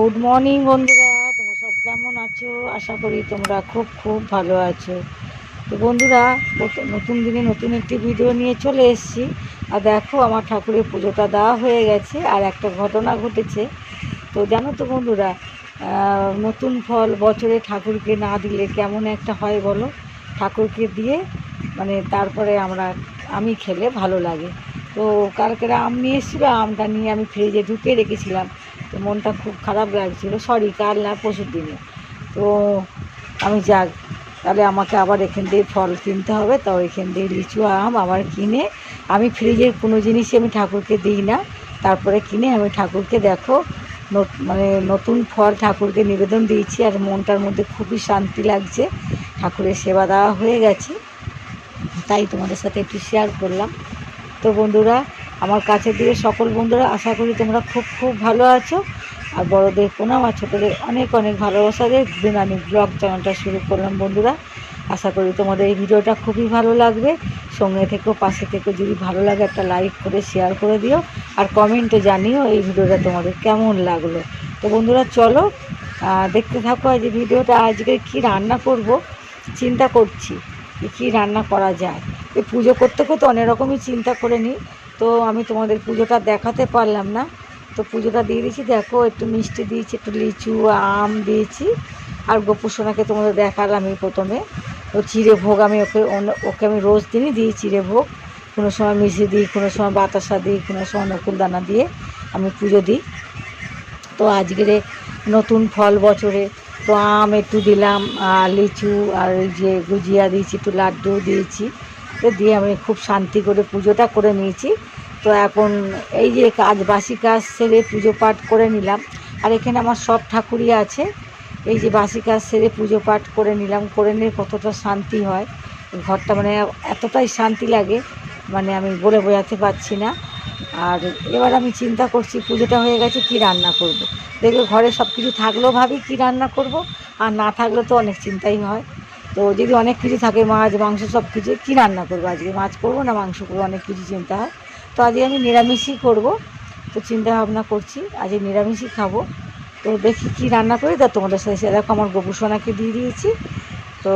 Good morning বন্ধুরা, তোমরা সব কেমন আছো? আশা করি তোমরা খুব খুব ভালো আছো। তো বন্ধুরা, নতুন দিনে নতুন একটি ভিডিও নিয়ে চলে এসেছি। আর দেখো, আমার ঠাকুরের পুজোটা দেওয়া হয়ে গেছে। আর একটা ঘটনা ঘটেছে। তো জানো তো বন্ধুরা, নতুন ফল বছরে ঠাকুরকে না দিলে কেমন একটা হয় বলো? ঠাকুরকে দিয়ে মানে তারপরে আমি খেলে ভালো লাগে। তো কালকে আম নিয়ে এসেছিলো, আমটা নিয়ে আমি ফ্রিজে ঢুকিয়ে রেখেছিলাম। তো মনটা খুব খারাপ লাগছিলো, কাল না পরশুর দিনে। তো আমি যাক, তাহলে আমাকে আবার এখান দিয়ে ফল কিনতে হবে। তো এখান দিয়ে লিচু আম আবার কিনে, আমি ফ্রিজের কোনো জিনিসই আমি ঠাকুরকে দিই না। তারপরে কিনে আমি ঠাকুরকে দেখো মানে নতুন ফল ঠাকুরকে নিবেদন দিয়েছি। আর মনটার মধ্যে খুবই শান্তি লাগছে, ঠাকুরের সেবা দেওয়া হয়ে গেছে। তাই তোমাদের সাথে একটু শেয়ার করলাম। তো বন্ধুরা, আমার কাছের দিকে সকল বন্ধুরা, আশা করি তোমরা খুব খুব ভালো আছো। আর বড়দের প্রণাম, আর ছোটোদের অনেক অনেক ভালোবাসা দিয়ে দিন আমি ব্লগ চ্যানেলটা শুরু করলাম। বন্ধুরা, আশা করি তোমাদের এই ভিডিওটা খুবই ভালো লাগবে। সঙ্গে থেকেও পাশে থেকে যদি ভালো লাগে একটা লাইক করে শেয়ার করে দিও, আর কমেন্টে জানিও এই ভিডিওটা তোমাদের কেমন লাগলো। তো বন্ধুরা চলো দেখতে থাকো আজ ভিডিওটা। আজকে কি রান্না করব চিন্তা করছি, কী রান্না করা যায়। এই পুজো করতে করতে অনেক রকমই চিন্তা করে নিই। তো আমি তোমাদের পুজোটা দেখাতে পারলাম না। তো পুজোটা দিয়ে দিয়েছি, দেখো একটু মিষ্টি দিয়েছি, একটু লিচু আম দিয়েছি। আর গোপুসোনাকে তোমাদের দেখালাম আমি প্রথমে। তো চিড়ে ভোগ আমি ওকে আমি রোজ দিনই দিই চিড়ে ভোগ। কোনো সময় মিষ্টি দিই, কোনো সময় বাতাসা দিই, কোনো সময় নকুলদানা দিয়ে আমি পুজো দিই। তো আজকের নতুন ফল বছরে তো আম একটু দিলাম, আর লিচু, আর যে গুজিয়া দিয়েছি, একটু লাড্ডু দিয়েছি। তো দিয়ে আমি খুব শান্তি করে পুজোটা করে নিয়েছি। তো এখন এই যে বাসি কাজ সেরে পুজো পাঠ করে নিলাম। আর এখানে আমার সব ঠাকুরই আছে। এই যে বাসি কাজ সেরে পুজো পাঠ করে নিলাম, করে নিয়ে কতটা শান্তি হয় ঘরটা, মানে এতটাই শান্তি লাগে, মানে আমি বলে বোঝাতে পারছি না। আর এবার আমি চিন্তা করছি, পুজোটা হয়ে গেছে, কি রান্না করব। দেখবে ঘরে সব কিছু থাকলেও ভাবি কি রান্না করব, আর না থাকলে তো অনেক চিন্তাই হয়। তো যদি অনেক কিছু থাকে, মাছ মাংস সব কিছু, কী রান্না করবো আজকে, মাছ করবো না মাংস করবো, অনেক কিছু চিন্তা হয়। তো আজকে আমি নিরামিষই করব। তো চিন্তা ভাবনা করছি আজকে নিরামিষই খাবো। তো দেখি কি রান্না করি, তা তোমাদের সাথে দেখো আমার গোপুসোনাকে দিয়ে দিয়েছি। তো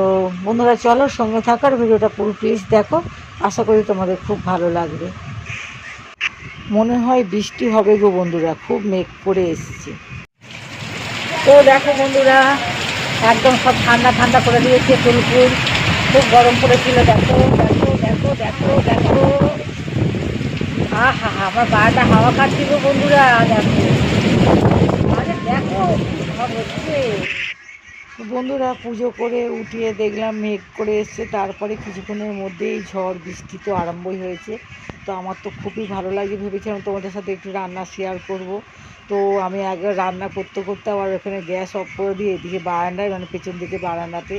বন্ধুরা চলো সঙ্গে থাকার ভিডিওটা পুরো প্লিজ দেখো, আশা করি তোমাদের খুব ভালো লাগবে। মনে হয় বৃষ্টি হবে গো বন্ধুরা, খুব মেঘ করে এসছে। তো দেখো বন্ধুরা, একদম সব ঠান্ডা ঠান্ডা করে দিয়েছে ফুলফুল, খুব গরম পড়েছিল। দেখো দেখো দেখো দেখো দেখো, হা আমার বাড়িটা হাওয়া কাটছিল বন্ধুরা। দেখো আরে দেখো হচ্ছে। বন্ধুরা, পুজো করে উঠিয়ে দেখলাম মেঘ করে এসছে, তারপরে কিছুক্ষণের মধ্যেই ঝড় বৃষ্টি তো আরম্ভই হয়েছে। তো আমার তো খুবই ভালো লাগে, ভেবেছিলাম তোমাদের সাথে একটু রান্না শেয়ার করব। তো আমি আগে রান্না করতে করতে আবার ওখানে গ্যাস অফ করে দিয়ে এদিকে বারান্দায়, মানে পেছন দিকে বারান্দাতে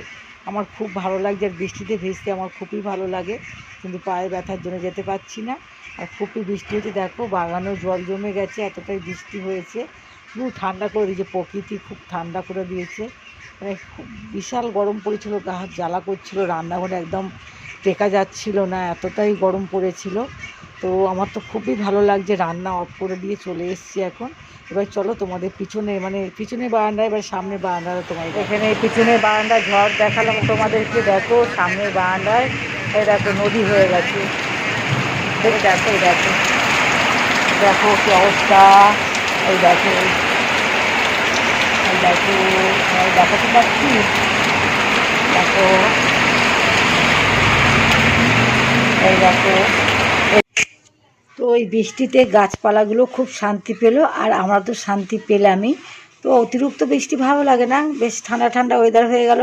আমার খুব ভালো লাগছে। আর বৃষ্টিতে ভিজতে আমার খুবই ভালো লাগে, কিন্তু পায়ে ব্যথার জন্য যেতে পারছি না। আর খুবই বৃষ্টি হচ্ছে, দেখো বাগানেও জল জমে গেছে, এতটাই বৃষ্টি হয়েছে। খুব ঠান্ডা করে দিয়েছে, প্রকৃতি খুব ঠান্ডা করে দিয়েছে। মানে খুব বিশাল গরম পড়েছিল, গা হাত জ্বালা করছিল, রান্নাঘরে একদম টেকা যাচ্ছিল না, এতটাই গরম পড়েছিল। তো আমার তো খুবই ভালো লাগছে, রান্না অফ করে দিয়ে চলে এসেছি এখন। এবার চলো তোমাদের পিছনে, মানে পিছনে বারান্দায়, এবার সামনে বারান্দায়, তোমার এখানে পিছনে বারান্দায় ঝড় দেখালাম তোমাদেরকে। দেখো সামনের বারান্দায় এই দেখো নদী হয়ে গেছে, দেখো দেখো দেখো কি অবস্থা। এই দেখো এই দেখো, দেখাতে পাচ্ছি, দেখো এই দেখো। তো ওই বৃষ্টিতে গাছপালাগুলো খুব শান্তি পেলো, আর আমরা তো শান্তি পেলামই। তো অতিরিক্ত বৃষ্টি ভালো লাগে না, বেশ ঠান্ডা ঠান্ডা ওয়েদার হয়ে গেল।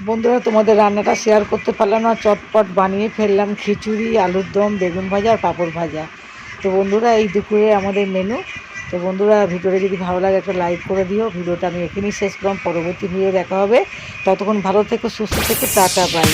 বন্ধুরা, তোমাদের রান্নাটা শেয়ার করতে পারলাম না, চটপট বানিয়ে ফেললাম খিচুড়ি, আলুর দম, বেগুন ভাজা আর পাঁপড় ভাজা। তো বন্ধুরা, এই দুপুরে আমাদের মেনু। তো বন্ধুরা, ভিডিওটা যদি ভালো লাগে একটা লাইক করে দিও। ভিডিওটা আমি এখানেই শেষ করলাম, পরবর্তী ভিডিও দেখা হবে। ততক্ষণ ভালো থেকো, সুস্থ থেকো, টাটা বাই।